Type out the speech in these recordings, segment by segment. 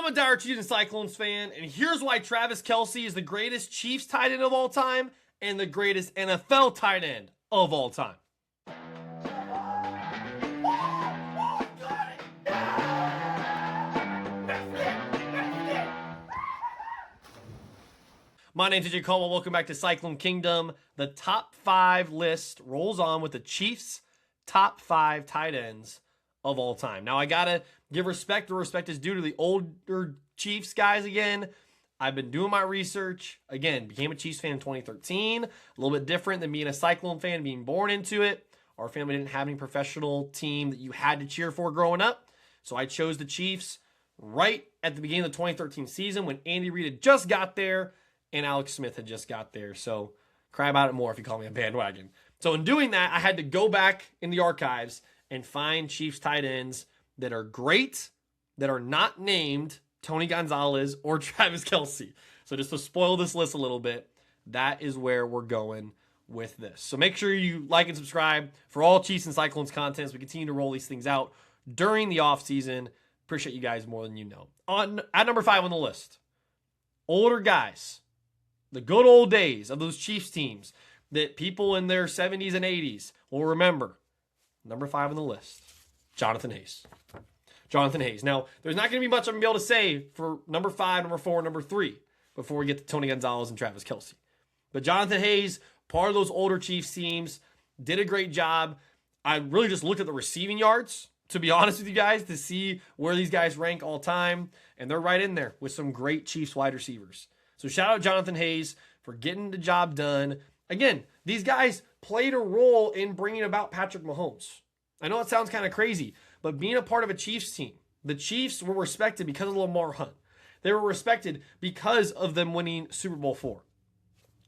I'm a dire Chiefs and Cyclones fan, and here's why Travis Kelce is the greatest Chiefs tight end of all time and the greatest NFL tight end of all time. My name's AJ Caldwell. Welcome back to Cyclone Kingdom. The top 5 list rolls on with the Chiefs' top 5 tight ends of all time. Now, I gotta give respect where respect is due to the older Chiefs guys again. I've been doing my research. Again, became a Chiefs fan in 2013. A little bit different than being a Cyclone fan, being born into it. Our family didn't have any professional team that you had to cheer for growing up. So I chose the Chiefs right at the beginning of the 2013 season when Andy Reid had just got there and Alex Smith had just got there. So cry about it more if you call me a bandwagon. So in doing that, I had to go back in the archives and find Chiefs tight ends that are great, that are not named Tony Gonzalez or Travis Kelce. So just to spoil this list a little bit, that is where we're going with this. So make sure you like and subscribe for all Chiefs and Cyclones content as we continue to roll these things out during the offseason. Appreciate you guys more than you know. At number 5 on the list, older guys. The good old days of those Chiefs teams that people in their 70s and 80s will remember. Number 5 on the list, Jonathan Hayes. Jonathan Hayes. Now, there's not going to be much I'm going to be able to say for number 5, number 4, number 3 before we get to Tony Gonzalez and Travis Kelce. But Jonathan Hayes, part of those older Chiefs teams, did a great job. I really just looked at the receiving yards, to be honest with you guys, to see where these guys rank all time. And they're right in there with some great Chiefs wide receivers. So shout out Jonathan Hayes for getting the job done. Again, these guys played a role in bringing about Patrick Mahomes. I know it sounds kind of crazy, but being a part of a Chiefs team, the Chiefs were respected because of Lamar Hunt. They were respected because of them winning Super Bowl IV.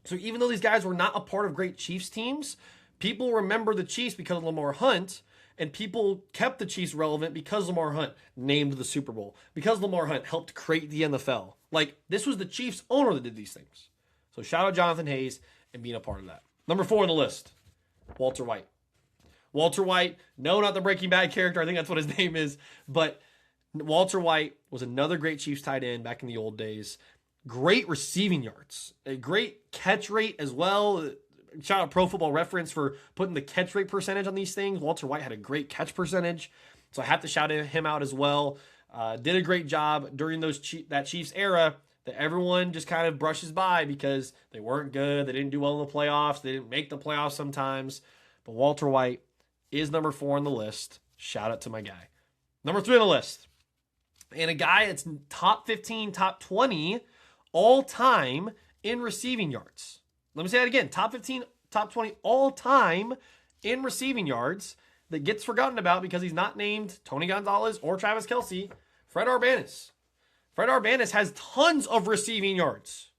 So even though these guys were not a part of great Chiefs teams, people remember the Chiefs because of Lamar Hunt, and people kept the Chiefs relevant because Lamar Hunt named the Super Bowl, because Lamar Hunt helped create the NFL. Like, this was the Chiefs owner that did these things. So shout out Jonathan Hayes and being a part of that. Number 4 on the list, Walter White. Walter White, no, not the Breaking Bad character. I think that's what his name is. But Walter White was another great Chiefs tight end back in the old days. Great receiving yards. A great catch rate as well. Shout out Pro Football Reference for putting the catch rate percentage on these things. Walter White had a great catch percentage. So I have to shout him out as well. Did a great job during that Chiefs era that everyone just kind of brushes by because they weren't good. They didn't do well in the playoffs. They didn't make the playoffs sometimes. But Walter White is number 4 on the list. Shout out to my guy. Number 3 on the list. And a guy that's top 15, top 20 all time in receiving yards. Let me say that again. Top 15, top 20 all time in receiving yards that gets forgotten about because he's not named Tony Gonzalez or Travis Kelce. Fred Arbanis. Fred Arbanis has tons of receiving yards.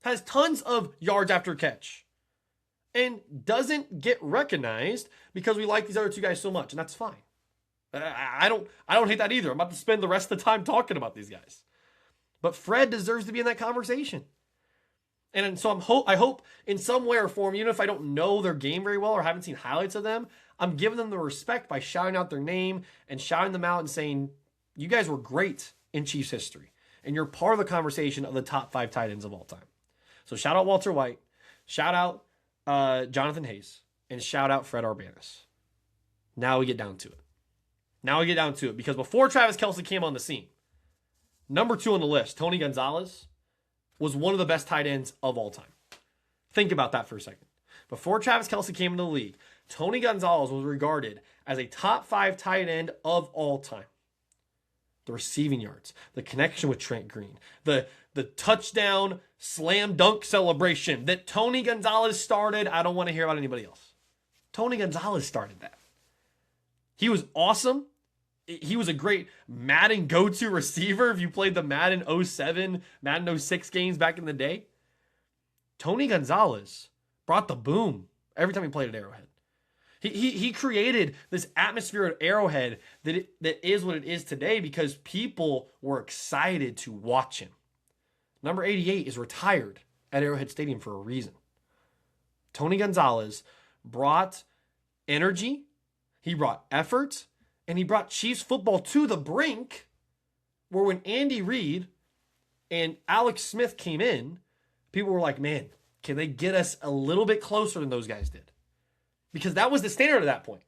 Has tons of yards after catch. And doesn't get recognized because we like these other two guys so much. And that's fine. I don't hate that either. I'm about to spend the rest of the time talking about these guys. But Fred deserves to be in that conversation. And so I hope in some way or form, even if I don't know their game very well or haven't seen highlights of them, I'm giving them the respect by shouting out their name and shouting them out and saying, you guys were great in Chiefs history. And you're part of the conversation of the top 5 tight ends of all time. So shout out Walter White. Shout out Jonathan Hayes. And shout out Fred Arbanis. Now we get down to it. Because before Travis Kelce came on the scene, number 2 on the list, Tony Gonzalez, was one of the best tight ends of all time. Think about that for a second. Before Travis Kelce came into the league, Tony Gonzalez was regarded as a top 5 tight end of all time. The receiving yards, the connection with Trent Green, the touchdown slam dunk celebration that Tony Gonzalez started. I don't want to hear about anybody else. Tony Gonzalez started that. He was awesome. He was a great Madden go-to receiver if you played the Madden 07, Madden 06 games back in the day. Tony Gonzalez brought the boom every time he played at Arrowhead. He created this atmosphere at Arrowhead that is what it is today because people were excited to watch him. Number 88 is retired at Arrowhead Stadium for a reason. Tony Gonzalez brought energy, he brought effort, and he brought Chiefs football to the brink where when Andy Reid and Alex Smith came in, people were like, man, can they get us a little bit closer than those guys did? Because that was the standard at that point.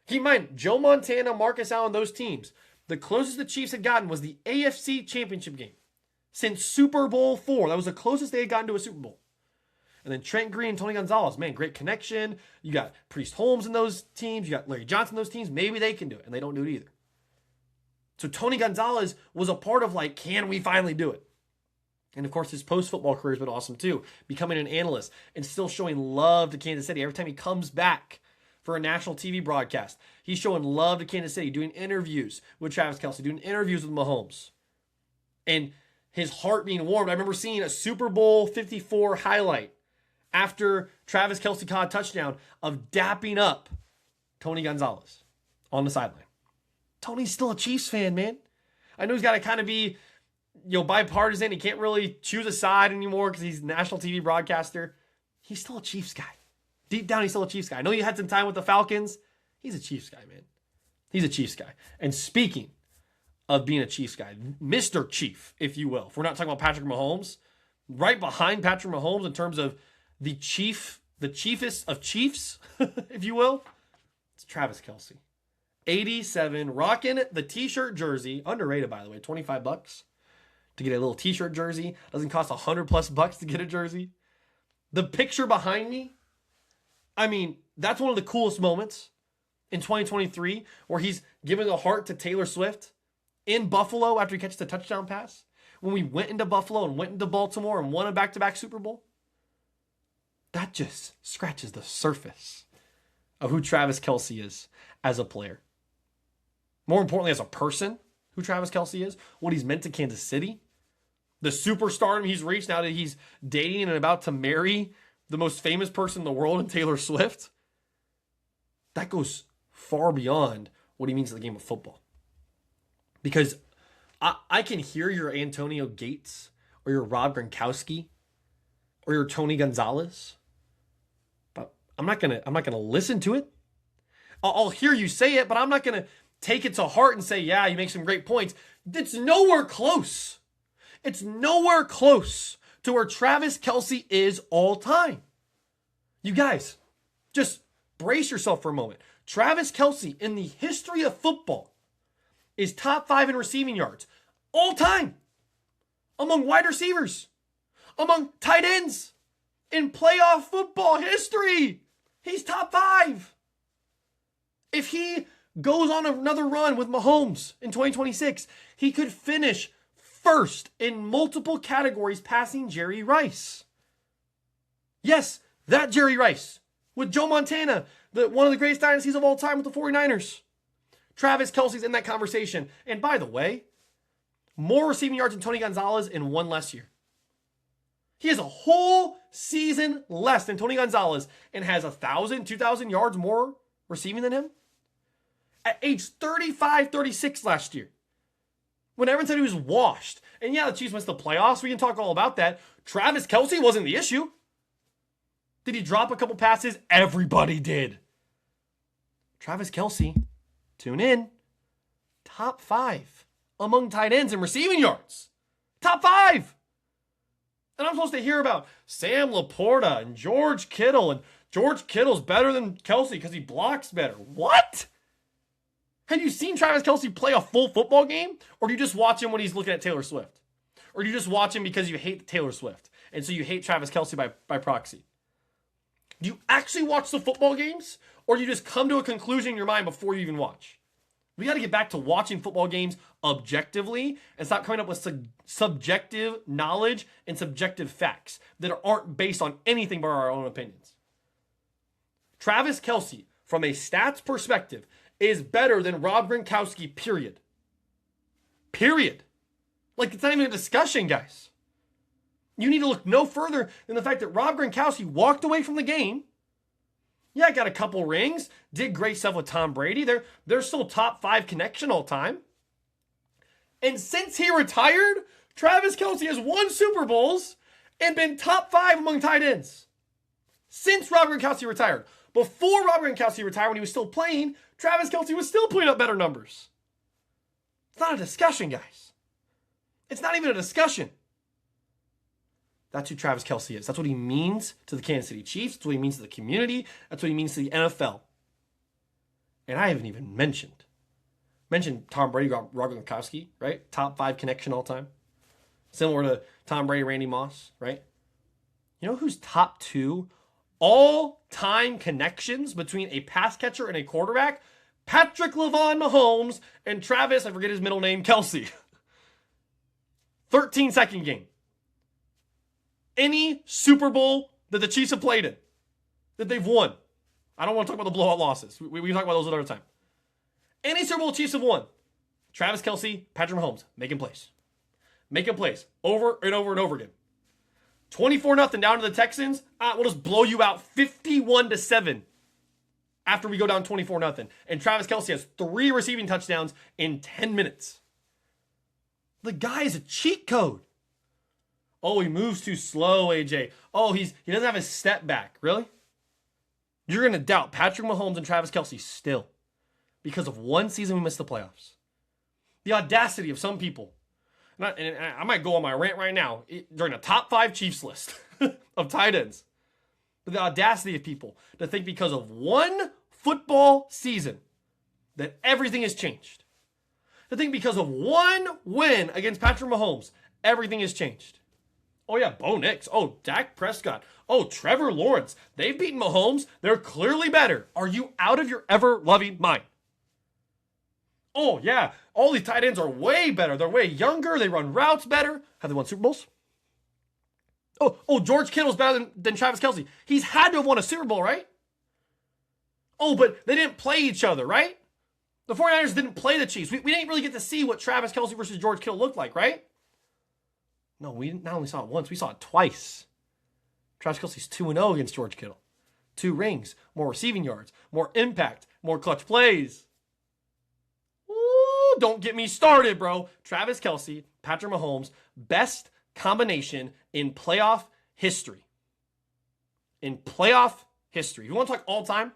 Keep in mind, Joe Montana, Marcus Allen, those teams, the closest the Chiefs had gotten was the AFC Championship game since Super Bowl IV. That was the closest they had gotten to a Super Bowl. And then Trent Green and Tony Gonzalez, man, great connection. You got Priest Holmes in those teams. You got Larry Johnson in those teams. Maybe they can do it, and they don't do it either. So Tony Gonzalez was a part of like, can we finally do it? And of course, his post-football career has been awesome too, becoming an analyst and still showing love to Kansas City. Every time he comes back for a national TV broadcast, he's showing love to Kansas City, doing interviews with Travis Kelce, doing interviews with Mahomes. And his heart being warmed. I remember seeing a Super Bowl 54 highlight after Travis Kelce caught a touchdown of dapping up Tony Gonzalez on the sideline. Tony's still a Chiefs fan, man. I know he's got to kind of be, bipartisan. He can't really choose a side anymore because he's a national TV broadcaster. He's still a Chiefs guy. Deep down, he's still a Chiefs guy. I know he had some time with the Falcons. He's a Chiefs guy, man. He's a Chiefs guy. And speaking of being a Chiefs guy, Mr. Chief, if you will, if we're not talking about Patrick Mahomes, right behind Patrick Mahomes in terms of the chiefest of Chiefs, if you will, it's Travis Kelce. 87, rocking the t-shirt jersey, underrated by the way, $25 to get a little t-shirt jersey. Doesn't cost $100+ to get a jersey. The picture behind me, I mean, that's one of the coolest moments in 2023 where he's giving a heart to Taylor Swift in Buffalo after he catches the touchdown pass. When we went into Buffalo and went into Baltimore and won a back-to-back Super Bowl. That just scratches the surface of who Travis Kelce is as a player. More importantly, as a person, who Travis Kelce is, what he's meant to Kansas City, the superstardom he's reached now that he's dating and about to marry the most famous person in the world in Taylor Swift. That goes far beyond what he means to the game of football. Because I can hear your Antonio Gates or your Rob Gronkowski or your Tony Gonzalez, but I'm not gonna listen to it. I'll hear you say it, but I'm not gonna take it to heart and say, yeah, you make some great points. It's nowhere close. It's nowhere close to where Travis Kelce is all time. You guys, just brace yourself for a moment. Travis Kelce in the history of football is top 5 in receiving yards all time among wide receivers, among tight ends in playoff football history. He's top 5. If he goes on another run with Mahomes in 2026, he could finish first in multiple categories passing Jerry Rice. Yes, that Jerry Rice with Joe Montana, one of the greatest dynasties of all time with the 49ers. Travis Kelce's in that conversation. And by the way, more receiving yards than Tony Gonzalez in one less year. He has a whole season less than Tony Gonzalez and has 1,000, 2,000 yards more receiving than him. At age 35, 36 last year, when everyone said he was washed. And yeah, the Chiefs missed the playoffs. We can talk all about that. Travis Kelce wasn't the issue. Did he drop a couple passes? Everybody did. Travis Kelce, tune in, top 5 among tight ends in receiving yards. Top 5. And I'm supposed to hear about Sam Laporta and George Kittle, and George Kittle's better than Kelce because he blocks better. What? Have you seen Travis Kelce play a full football game? Or do you just watch him when he's looking at Taylor Swift? Or do you just watch him because you hate Taylor Swift? And so you hate Travis Kelce by proxy? Do you actually watch the football games? Or do you just come to a conclusion in your mind before you even watch? We got to get back to watching football games objectively and stop coming up with subjective knowledge and subjective facts that aren't based on anything but our own opinions. Travis Kelce, from a stats perspective, is better than Rob Gronkowski, period. Period. Like, it's not even a discussion, guys. You need to look no further than the fact that Rob Gronkowski walked away from the game. Yeah, got a couple rings, did great stuff with Tom Brady. They're still top 5 connection all time. And since he retired, Travis Kelce has won Super Bowls and been top 5 among tight ends. Since Rob Gronkowski retired. Before Rob Gronkowski retired, when he was still playing, Travis Kelce was still putting up better numbers. It's not a discussion, guys. It's not even a discussion. That's who Travis Kelce is. That's what he means to the Kansas City Chiefs. That's what he means to the community. That's what he means to the NFL. And I haven't even mentioned Tom Brady, Rob Gronkowski, right? Top 5 connection all time. Similar to Tom Brady, Randy Moss, right? You know who's top 2 all-time connections between a pass catcher and a quarterback? Patrick LeVon Mahomes and Travis, I forget his middle name, Kelce. 13-second game. Any Super Bowl that the Chiefs have played in, that they've won. I don't want to talk about the blowout losses. We can talk about those another time. Any Super Bowl Chiefs have won. Travis Kelce, Patrick Mahomes, making plays. Making plays over and over and over again. 24-0 down to the Texans. We'll just blow you out 51-7 after we go down 24-0. And Travis Kelce has 3 receiving touchdowns in 10 minutes. The guy is a cheat code. Oh, he moves too slow, AJ. Oh, he doesn't have his step back. Really? You're going to doubt Patrick Mahomes and Travis Kelce still because of one season we missed the playoffs. The audacity of some people. And I might go on my rant right now during the top 5 Chiefs list of tight ends. But the audacity of people to think because of one football season that everything has changed. To think because of one win against Patrick Mahomes, everything has changed. Oh, yeah, Bo Nix. Oh, Dak Prescott. Oh, Trevor Lawrence. They've beaten Mahomes. They're clearly better. Are you out of your ever-loving mind? Oh, yeah, all these tight ends are way better. They're way younger. They run routes better. Have they won Super Bowls? Oh, George Kittle's better than Travis Kelce. He's had to have won a Super Bowl, right? Oh, but they didn't play each other, right? The 49ers didn't play the Chiefs. We didn't really get to see what Travis Kelce versus George Kittle looked like, right? No, we not only saw it once, we saw it twice. Travis Kelce's 2-0 against George Kittle. 2 rings, more receiving yards, more impact, more clutch plays. Ooh, don't get me started, bro. Travis Kelce, Patrick Mahomes, best combination in playoff history. In playoff history. If you want to talk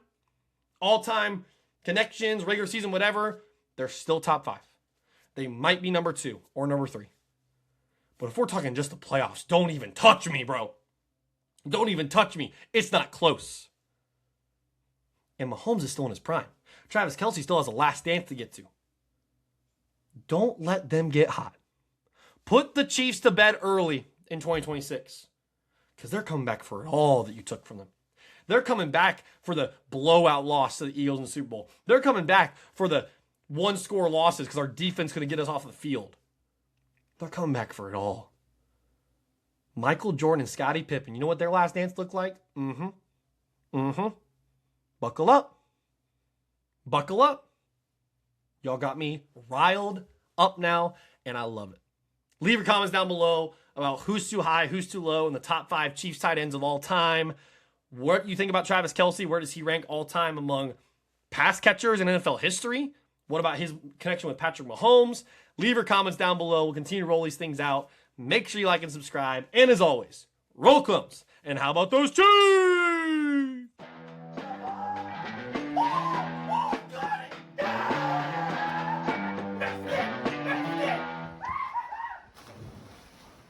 all-time connections, regular season, whatever, they're still top 5. They might be number 2 or number 3. But if we're talking just the playoffs, don't even touch me, bro. Don't even touch me. It's not close. And Mahomes is still in his prime. Travis Kelce still has a last dance to get to. Don't let them get hot. Put the Chiefs to bed early in 2026. Because they're coming back for all that you took from them. They're coming back for the blowout loss to the Eagles in the Super Bowl. They're coming back for the 1-score losses because our defense is going to get us off the field. They're coming back for it all. Michael Jordan and Scottie Pippen, you know what their last dance looked like? Buckle up. Buckle up. Y'all got me riled up now, and I love it. Leave your comments down below about who's too high, who's too low in the top 5 Chiefs tight ends of all time. What do you think about Travis Kelce? Where does he rank all time among pass catchers in NFL history? What about his connection with Patrick Mahomes? Leave your comments down below. We'll continue to roll these things out. Make sure you like and subscribe. And as always, roll clumps. And how about those Chiefs?